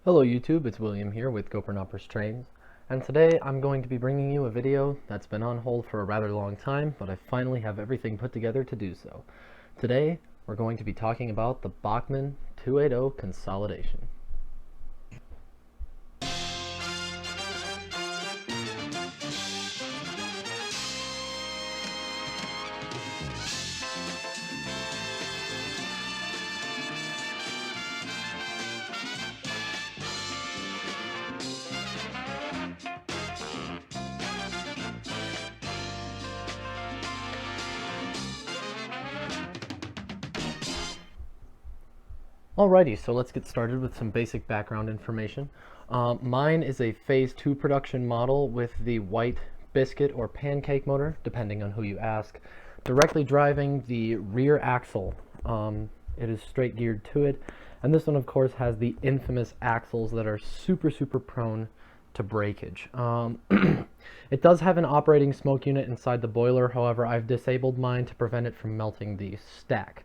Hello YouTube, it's William here with GoProNoppers Trains, and today I'm going to be bringing you a video that's been on hold for a rather long time, but I finally have everything put together to do so. Today we're going to be talking about the Bachmann 280 Consolidation. Alrighty, so let's get started with some basic background information. Mine is a Phase 2 production model with the white biscuit or pancake motor, depending on who you ask, directly driving the rear axle. It is straight geared to it, and this one of course has the infamous axles that are super prone to breakage. It does have an operating smoke unit inside the boiler, however I've disabled mine to prevent it from melting the stack.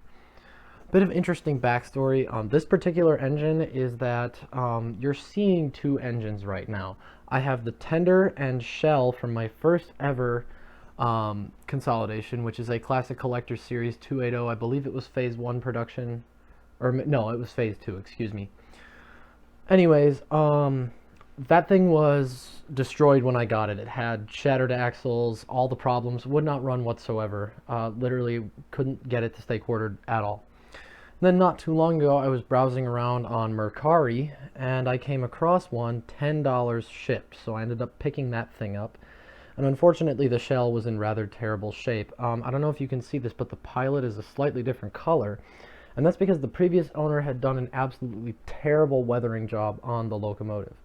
Bit of interesting backstory on this particular engine is that you're seeing two engines right now. I have the tender and shell from my first ever Consolidation, which is a Classic Collector Series 280. I believe it was Phase 1 production, or no, it was Phase 2, excuse me. Anyways, that thing was destroyed when I got it. It had shattered axles, all the problems, would not run whatsoever. Literally couldn't get it to stay quartered at all. Then not too long ago, I was browsing around on Mercari, and I came across one, $10 shipped, so I ended up picking that thing up. And unfortunately, the shell was in rather terrible shape. I don't know if you can see this, but the pilot is a slightly different color, and that's because the previous owner had done an absolutely terrible weathering job on the locomotive.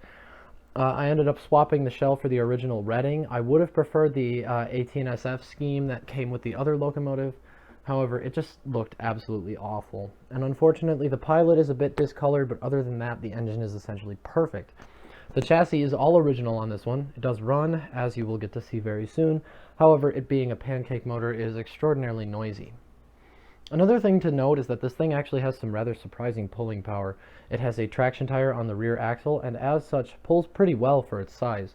I ended up swapping the shell for the original Reading. I would have preferred the AT&SF scheme that came with the other locomotive. However, it just looked absolutely awful. And unfortunately, the pilot is a bit discolored, but other than that, the engine is essentially perfect. The chassis is all original on this one. It does run, as you will get to see very soon. However, it being a pancake motor is extraordinarily noisy. Another thing to note is that this thing actually has some rather surprising pulling power. It has a traction tire on the rear axle, and as such, pulls pretty well for its size.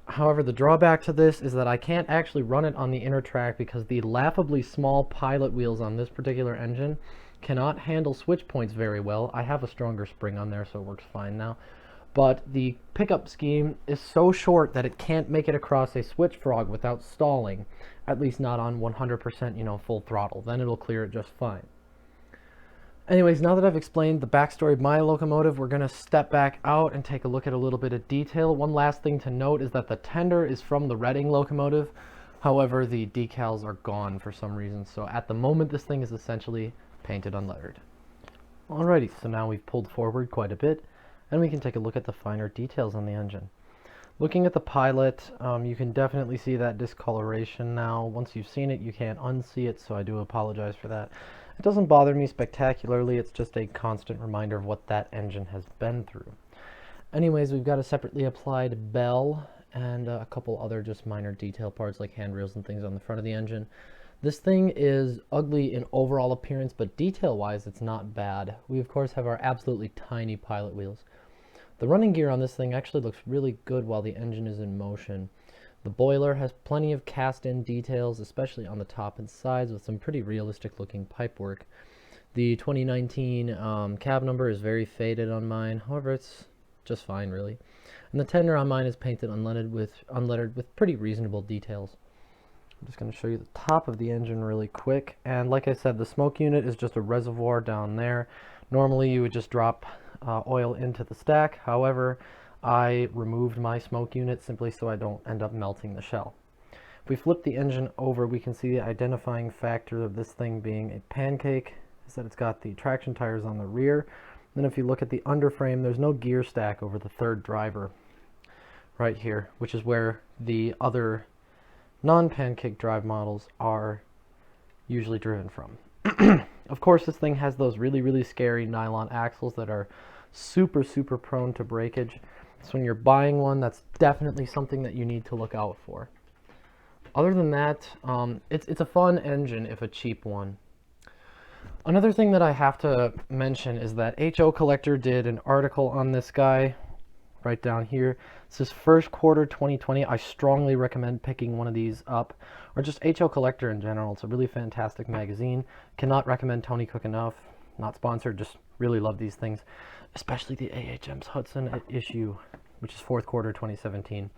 However, the drawback to this is that I can't actually run it on the inner track because the laughably small pilot wheels on this particular engine cannot handle switch points very well. I have a stronger spring on there, so it works fine now. But the pickup scheme is so short that it can't make it across a switch frog without stalling, at least not on 100%, full throttle. Then it'll clear it just fine. Anyways, now that I've explained the backstory of my locomotive, we're going to step back out and take a look at a little bit of detail. One last thing to note is that the tender is from the Reading locomotive. However, the decals are gone for some reason. So at the moment, this thing is essentially painted unlettered. Alrighty, so now we've pulled forward quite a bit, and we can take a look at the finer details on the engine. Looking at the pilot, you can definitely see that discoloration now. Once you've seen it, you can't unsee it, so I do apologize for that. It doesn't bother me spectacularly, it's just a constant reminder of what that engine has been through. Anyways, we've got a separately applied bell and a couple other just minor detail parts like handrails and things on the front of the engine. This thing is ugly in overall appearance, but detail-wise it's not bad. We of course have our absolutely tiny pilot wheels. The running gear on this thing actually looks really good while the engine is in motion. The boiler has plenty of cast-in details, especially on the top and sides, with some pretty realistic looking pipework. The 2019 cab number is very faded on mine, however it's just fine really. And the tender on mine is painted unlettered with pretty reasonable details. I'm just going to show you the top of the engine really quick, and like I said, the smoke unit is just a reservoir down there. Normally you would just drop oil into the stack, however I removed my smoke unit simply so I don't end up melting the shell. If we flip the engine over, we can see the identifying factor of this thing being a pancake is that it's got the traction tires on the rear. Then if you look at the underframe, there's no gear stack over the third driver right here, which is where the other non-pancake drive models are usually driven from. Of course, this thing has those really scary nylon axles that are super prone to breakage. So when you're buying one, that's definitely something that you need to look out for. Other than that, it's a fun engine if a cheap one. Another thing that I have to mention is that HO Collector did an article on this guy right down here. It says first quarter 2020. I strongly recommend picking one of these up, or just HO Collector in general. It's a really fantastic magazine. Cannot recommend Tony Cook enough. Not sponsored, just really love these things, especially the AHM's Hudson issue, which is fourth quarter 2017.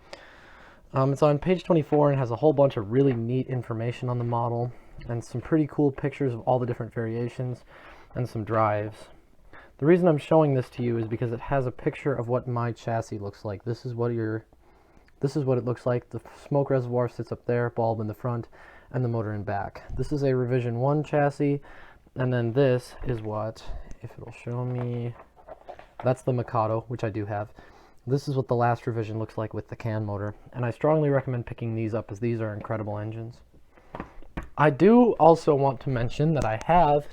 It's on page 24 and has a whole bunch of really neat information on the model and some pretty cool pictures of all the different variations and some drives. The reason I'm showing this to you is because it has a picture of what my chassis looks like. This is what it looks like. The smoke reservoir sits up there, bulb in the front, and the motor in back. This is a revision 1 chassis, and then this is what, if it'll show me, that's the Mikado, which I do have. This is what the last revision looks like with the can motor, and I strongly recommend picking these up as these are incredible engines. I do also want to mention that I have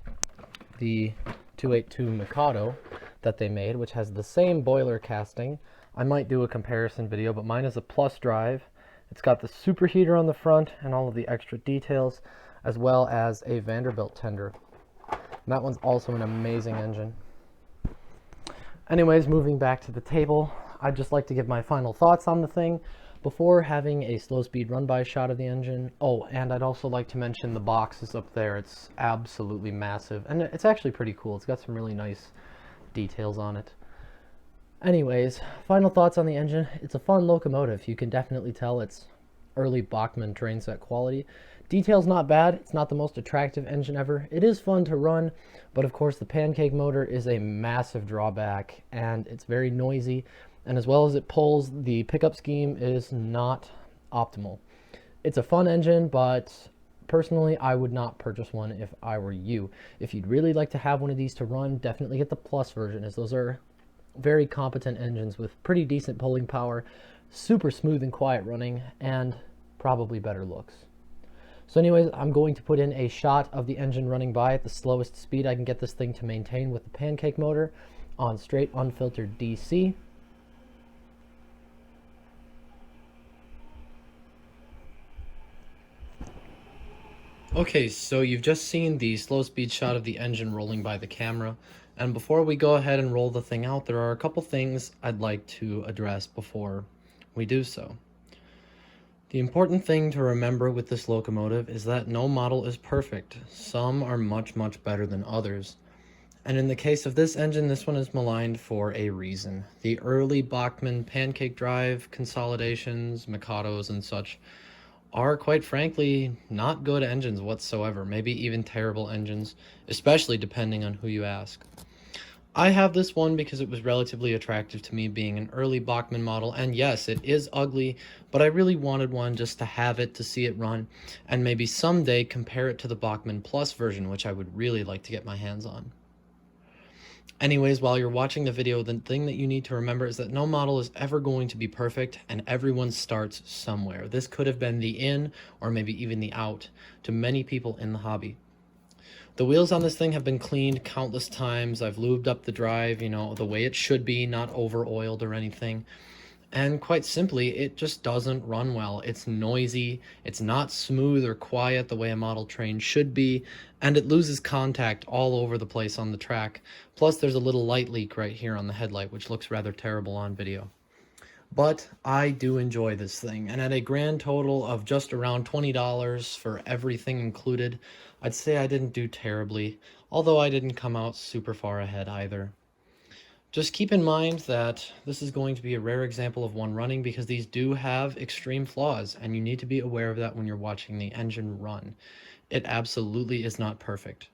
the 282 Mikado that they made, which has the same boiler casting. I might do a comparison video, but mine is a plus drive. It's got the superheater on the front and all of the extra details, as well as a Vanderbilt tender. And that one's also an amazing engine. Anyways, moving back to the table, I'd just like to give my final thoughts on the thing before having a slow speed run-by shot of the engine. Oh, and I'd also like to mention the box is up there. It's absolutely massive, and it's actually pretty cool. It's got some really nice details on it. Anyways, final thoughts on the engine. It's a fun locomotive. You can definitely tell it's early Bachmann train set quality. Detail's not bad. It's not the most attractive engine ever. It is fun to run, but of course the pancake motor is a massive drawback, and it's very noisy. And as well as it pulls, the pickup scheme is not optimal. It's a fun engine, but personally, I would not purchase one if I were you. If you'd really like to have one of these to run, definitely get the Plus version, as those are very competent engines with pretty decent pulling power, super smooth and quiet running, and probably better looks. So anyways, I'm going to put in a shot of the engine running by at the slowest speed I can get this thing to maintain with the pancake motor on straight unfiltered DC. Okay, so you've just seen the slow speed shot of the engine rolling by the camera, and before we go ahead and roll the thing out, there are a couple things I'd like to address before we do so. The important thing to remember with this locomotive is that no model is perfect. Some are much better than others. And in the case of this engine, this one is maligned for a reason. The early Bachmann pancake drive, consolidations, Mikados, and such are, quite frankly, not good engines whatsoever, maybe even terrible engines, especially depending on who you ask. I have this one because it was relatively attractive to me, being an early Bachmann model, and yes, it is ugly, but I really wanted one just to have it, to see it run, and maybe someday compare it to the Bachmann Plus version, which I would really like to get my hands on. Anyways, while you're watching the video, the thing that you need to remember is that no model is ever going to be perfect, and everyone starts somewhere. This could have been the in, or maybe even the out, to many people in the hobby. The wheels on this thing have been cleaned countless times. I've lubed up the drive, you know, the way it should be, not over-oiled or anything. And quite simply, it just doesn't run well. It's noisy, it's not smooth or quiet the way a model train should be, and it loses contact all over the place on the track. Plus, there's a little light leak right here on the headlight, which looks rather terrible on video. But I do enjoy this thing, and at a grand total of just around $20 for everything included, I'd say I didn't do terribly, although I didn't come out super far ahead either. Just keep in mind that this is going to be a rare example of one running, because these do have extreme flaws, and you need to be aware of that when you're watching the engine run. It absolutely is not perfect.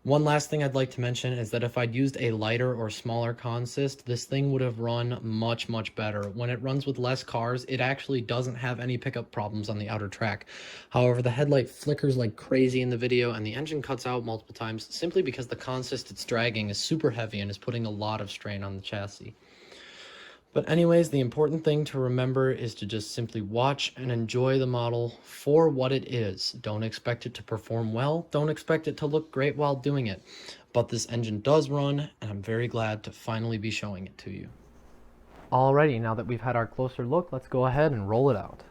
One last thing I'd like to mention is that if I'd used a lighter or smaller consist, this thing would have run much better. When it runs with less cars, it actually doesn't have any pickup problems on the outer track. However, the headlight flickers like crazy in the video, and the engine cuts out multiple times simply because the consist it's dragging is super heavy and is putting a lot of strain on the chassis. But anyways, the important thing to remember is to just simply watch and enjoy the model for what it is. Don't expect it to perform well. Don't expect it to look great while doing it. But this engine does run, and I'm very glad to finally be showing it to you. Alrighty, now that we've had our closer look, let's go ahead and roll it out.